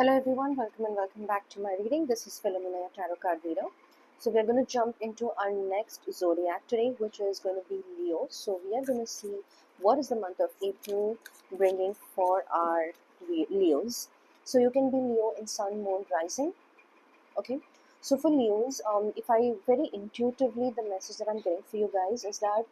Hello everyone, welcome and welcome back to my reading. This is Philomena, your tarot card reader. So we're going to jump into our next zodiac today, which is going to be Leo. So we are going to see what is the month of April bringing for our Leos. So you can be Leo in Sun, Moon, Rising. Okay. So for Leos, if I very intuitively the message that I'm getting for you guys is that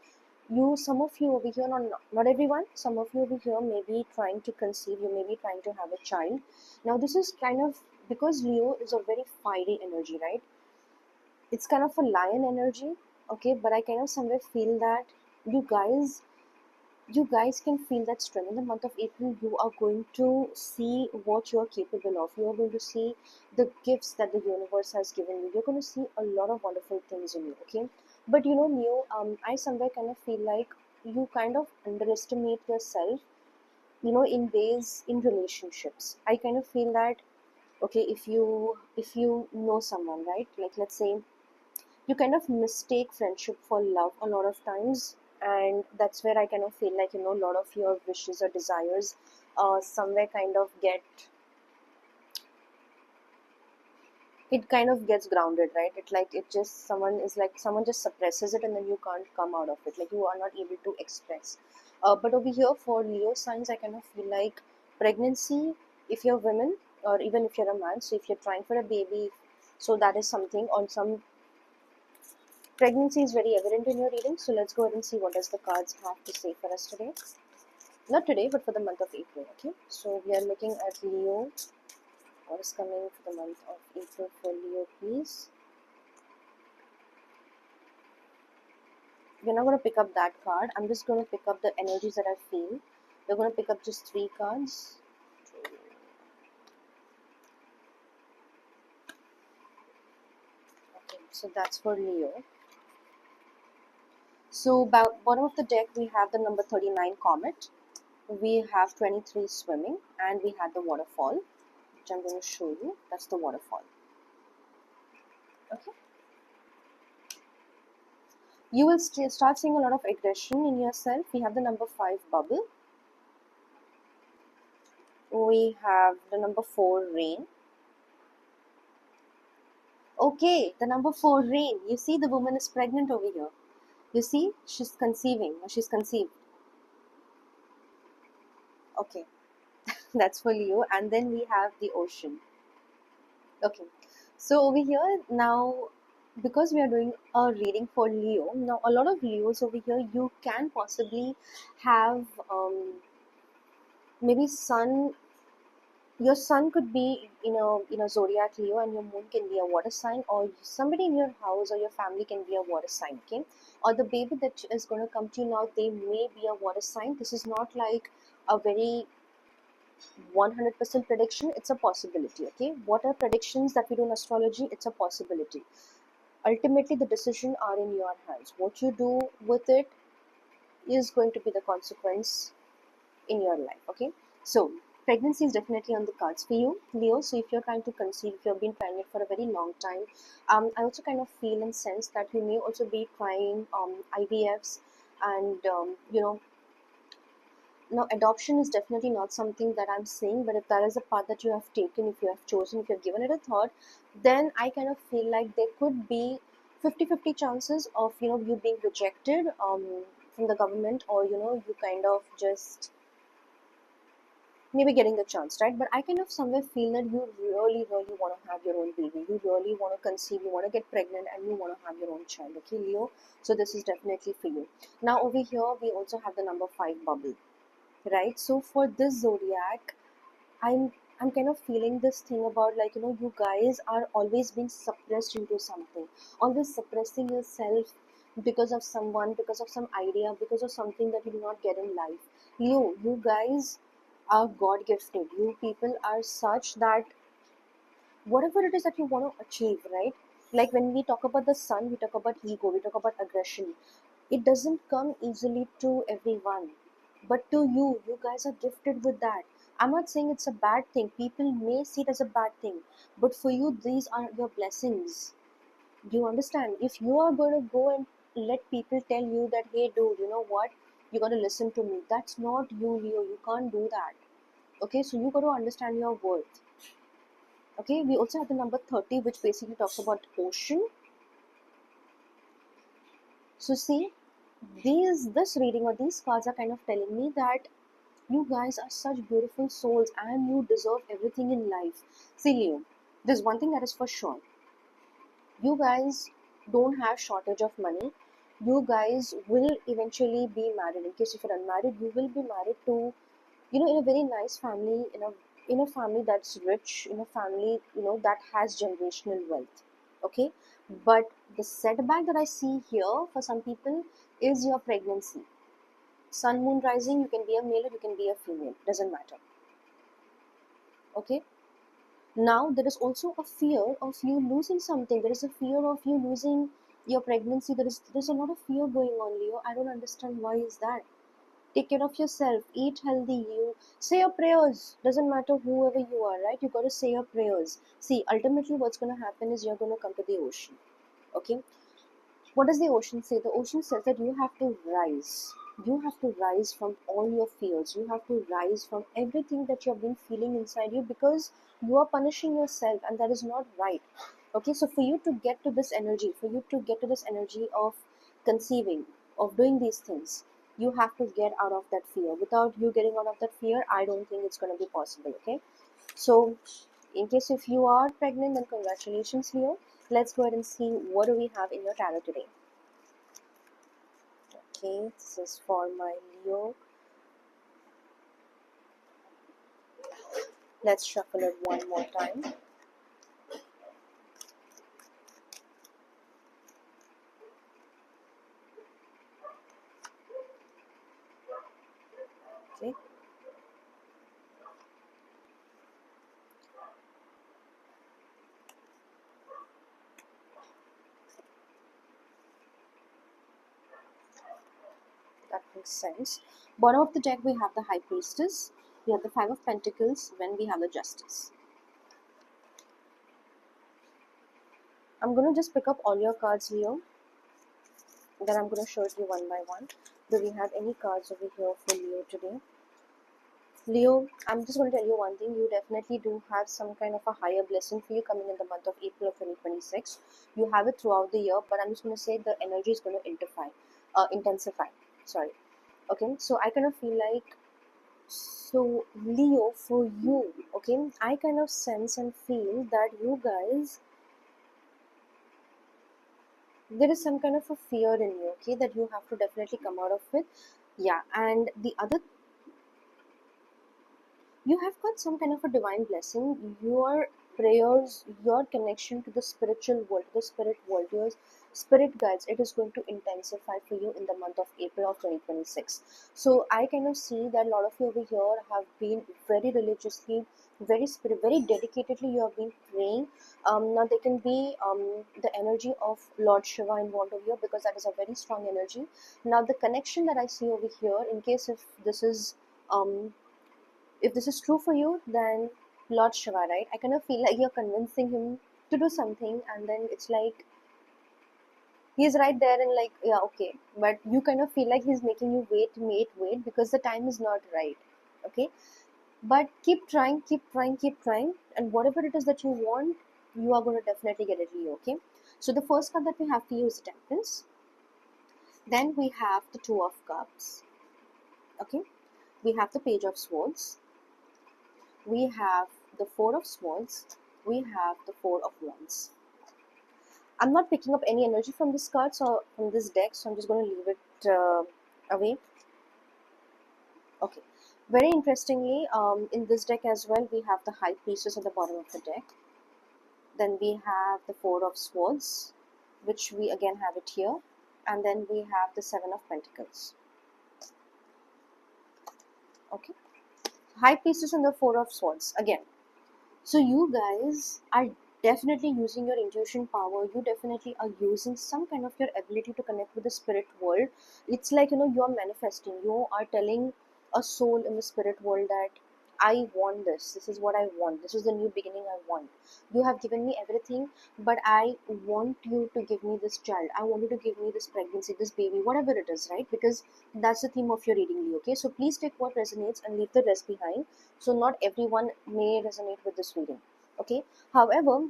some of you over here, not everyone, some of you over here may be trying to conceive, you may be trying to have a child. Now this is kind of, because Leo is a very fiery energy, right? It's kind of a lion energy, okay? But I kind of somewhere feel that you guys you guys can feel that strength in the month of April. You are going to see what you're capable of. You are going to see the gifts that the universe has given you. You're going to see a lot of wonderful things in you, okay? But Leo, I somewhere kind of feel like you kind of underestimate yourself, in ways in relationships. I kind of feel that, okay, if you know someone, right? Like, let's say you kind of mistake friendship for love a lot of times, and that's where I kind of feel like a lot of your wishes or desires somewhere kind of get, it kind of gets grounded, right? Someone just suppresses it, and then you can't come out of it, like you are not able to express. But over here for Leo signs, I kind of feel like pregnancy, if you're women or even if you're a man, so if you're trying for a baby, so that is something on some pregnancy is very evident in your reading. So let's go ahead and see what does the cards have to say for us today. Not today, but for the month of April. Okay, so we are looking at Leo. What is coming for the month of April for Leo, please? We're not going to pick up that card. I'm just going to pick up the energies that I feel. We're going to pick up just 3 cards. Okay, so that's for Leo. So bottom of the deck, we have the number 39 Comet. We have 23 Swimming, and we have the Waterfall, which I'm going to show you. That's the Waterfall. Okay. You will start seeing a lot of aggression in yourself. We have the number 5 Bubble. We have the number 4 Rain. Okay, the number 4 Rain. You see, the woman is pregnant over here. You see, she's conceiving, or she's conceived. Okay, that's for Leo. And then we have the Ocean. Okay, so over here now, because we are doing a reading for Leo, now a lot of Leos over here, you can possibly have maybe your sun could be zodiac Leo, and your moon can be a water sign, or somebody in your house or your family can be a water sign, okay? Or the baby that is going to come to you now, they may be a water sign. This is not like a very 100% prediction. It's a possibility, okay? What are predictions that we do in astrology? It's a possibility. Ultimately the decision are in your hands. What you do with it is going to be the consequence in your life, okay? So pregnancy is definitely on the cards for you, Leo. So if you're trying to conceive, if you've been trying it for a very long time, I also kind of feel and sense that you may also be trying IVFs, and now adoption is definitely not something that I'm saying, but if that is a path that you have taken, if you have chosen, if you've given it a thought, then I kind of feel like there could be 50-50 chances of you being rejected from the government, or you kind of just maybe getting the chance, right? But I kind of somewhere feel that you really, really want to have your own baby. You really want to conceive, you want to get pregnant, and you want to have your own child, okay, Leo? So this is definitely for you. Now over here, we also have the number 5 Bubble, right? So for this zodiac, I'm I'm kind of feeling this thing about, like, you guys are always being suppressed into something, always suppressing yourself because of someone, because of some idea, because of something that you do not get in life. You guys are God gifted. You people are such that whatever it is that you want to achieve, right? Like when we talk about the sun, we talk about ego, we talk about aggression. It doesn't come easily to everyone, but to you, you guys are gifted with that. I'm not saying it's a bad thing. People may see it as a bad thing, but for you, these are your blessings. Do you understand? If you are going to go and let people tell you that, hey, dude, you know what? You got to listen to me. That's not you, Leo. You can't do that. Okay, so you got to understand your worth. Okay, we also have the number 30, which basically talks about ocean. So see, this reading or these cards are kind of telling me that you guys are such beautiful souls and you deserve everything in life. See, Leo, there's one thing that is for sure. You guys don't have shortage of money. You guys will eventually be married. In case if you're unmarried, you will be married to, in a very nice family, in a family that's rich, in a family, that has generational wealth. Okay, but the setback that I see here for some people is your pregnancy. Sun, moon, rising, you can be a male or you can be a female, doesn't matter. Okay, now there is also a fear of you losing something. There is a fear of you losing your pregnancy. There's a lot of fear going on, Leo. I don't understand why is that. Take care of yourself, eat healthy, you say your prayers. Doesn't matter whoever you are, right? You got to say your prayers. See, ultimately what's going to happen is you're going to come to the ocean. Okay, what does the ocean say? The ocean says that you have to rise. You have to rise from all your fears. You have to rise from everything that you have been feeling inside you, because you are punishing yourself and that is not right. Okay, so for you to get to this energy, for you to get to this energy of conceiving, of doing these things, you have to get out of that fear. Without you getting out of that fear, I don't think it's going to be possible. Okay, so in case if you are pregnant, then congratulations, Leo. Let's go ahead and see what do we have in your tarot today. Okay, this is for my Leo. Let's shuffle it one more time. Okay. That makes sense. Bottom of the deck, we have the High Priestess, we have the Five of Pentacles, then we have the Justice. I'm going to just pick up all your cards, Leo. Then I'm going to show it to you one by one. Do we have any cards over here for Leo today? Leo, I'm just going to tell you one thing. You definitely do have some kind of a higher blessing for you coming in the month of April of 2026. You have it throughout the year, but I'm just going to say the energy is going to intensify. Sorry. Okay, so I kind of feel like, so Leo, for you, okay, I kind of sense and feel that you guys, there is some kind of a fear in you, okay, that you have to definitely come out of it. Yeah, and the other, you have got some kind of a divine blessing. Your prayers, your connection to the spiritual world, the spirit world, your spirit guides, it is going to intensify for you in the month of April of 2026. So I kind of see that a lot of you over here have been very religiously, very dedicatedly, you have been praying. Now there can be the energy of Lord Shiva involved over here, because that is a very strong energy. Now the connection that I see over here, in case um if this is true for you, then Lord Shiva, right? I kind of feel like you're convincing him to do something, and then it's like he's right there, and like, yeah, okay. But you kind of feel like he's making you wait, because the time is not right. Okay? But keep trying, keep trying, and whatever it is that you want, you are going to definitely get it, Leo, okay? So the first card that we have for you is the Temperance. Then we have the Two of Cups, okay? We have the Page of Swords. We have the Four of Swords, we have the Four of Wands. I'm not picking up any energy from this card, so from this deck, so I'm just going to leave it away. Okay. Very interestingly, in this deck as well, we have the High Priestess at the bottom of the deck. Then we have the Four of Swords, which we again have it here. And then we have the Seven of Pentacles. Okay. High Priestess and the Four of Swords again. So you guys are definitely using your intuition power. You definitely are using some kind of your ability to connect with the spirit world. It's like, you're manifesting. You are telling a soul in the spirit world that I want this. This is what I want. This is the new beginning I want. You have given me everything, but I want you to give me this child. I want you to give me this pregnancy, this baby, whatever it is, right? Because that's the theme of your reading, Leo. Okay, so please take what resonates and leave the rest behind. So not everyone may resonate with this reading. Okay, however,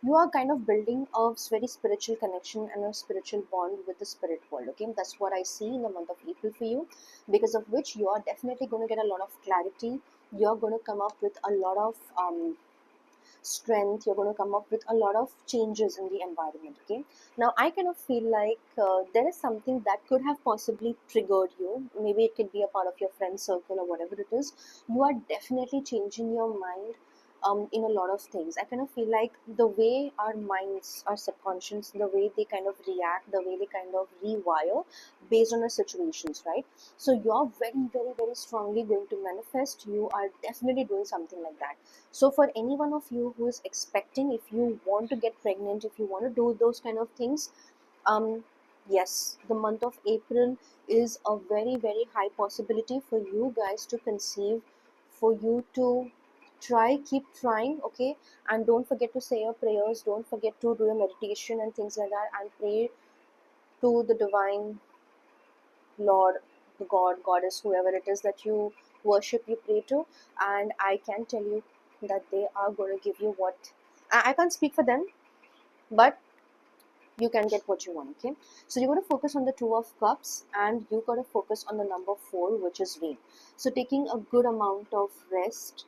you are kind of building a very spiritual connection and a spiritual bond with the spirit world. Okay, that's what I see in the month of April for you, because of which you are definitely going to get a lot of clarity. You're going to come up with a lot of strength. You're going to come up with a lot of changes in the environment. Okay, now I kind of feel like there is something that could have possibly triggered you. Maybe it could be a part of your friend circle or whatever it is. You are definitely changing your mind in a lot of things. I kind of feel like the way our minds, our subconscious, the way they kind of react, the way they kind of rewire based on our situations, right? So you're very, very, very strongly going to manifest. You are definitely doing something like that. So for any one of you who is expecting, if you want to get pregnant, if you want to do those kind of things, um, yes, the month of April is a very, very high possibility for you guys to conceive, for you to try, keep trying, okay? And don't forget to say your prayers, don't forget to do your meditation and things like that, and pray to the divine Lord, the God, Goddess, whoever it is that you worship, you pray to, and I can tell you that they are going to give you what I can't speak for them, but you can get what you want. Okay, so you got to focus on the Two of Cups, and you got to focus on the number 4, which is rain. So taking a good amount of rest.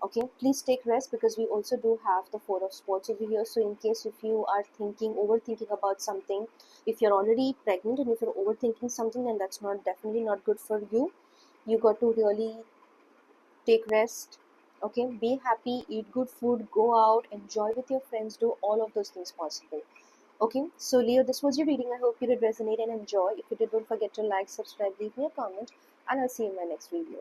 Okay, please take rest, because we also do have the 4 of Swords over here. So in case if you are overthinking about something, if you're already pregnant and if you're overthinking something, then that's not definitely not good for you. You got to really take rest. Okay, be happy, eat good food, go out, enjoy with your friends, do all of those things possible. Okay, so Leo, this was your reading. I hope you did resonate and enjoy. If you did, don't forget to like, subscribe, leave me a comment, and I'll see you in my next video.